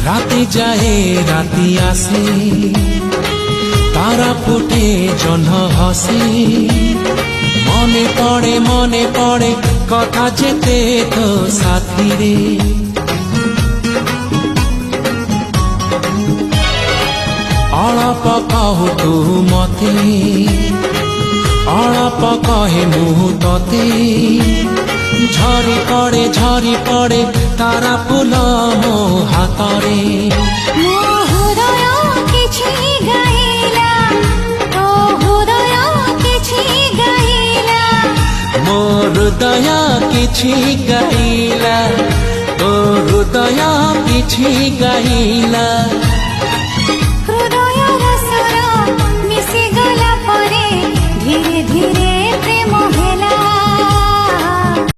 রাতে যায় রাতি আসে, তারা ফুটে জহ্ন হসে। মনে পড়ে কথা যেতে তো সাথী রে। অଳପ କହୁ ତୁ ମତେ, ଅଳପ କହେ ମୁଁ ତତେ। ଝରି ପଡ଼େ ତାରା ଫୁଲ ମୋ ହାତରେ। ମୋ ହୃଦୟ କିଛି ଗାଇଲା, ତୋ ହୃଦୟ କିଛି ଗାଇଲା। ମୋ ହୃଦୟ କିଛି ଗାଇଲା, ତୋ ହୃଦୟ କିଛି ଗାଇଲା।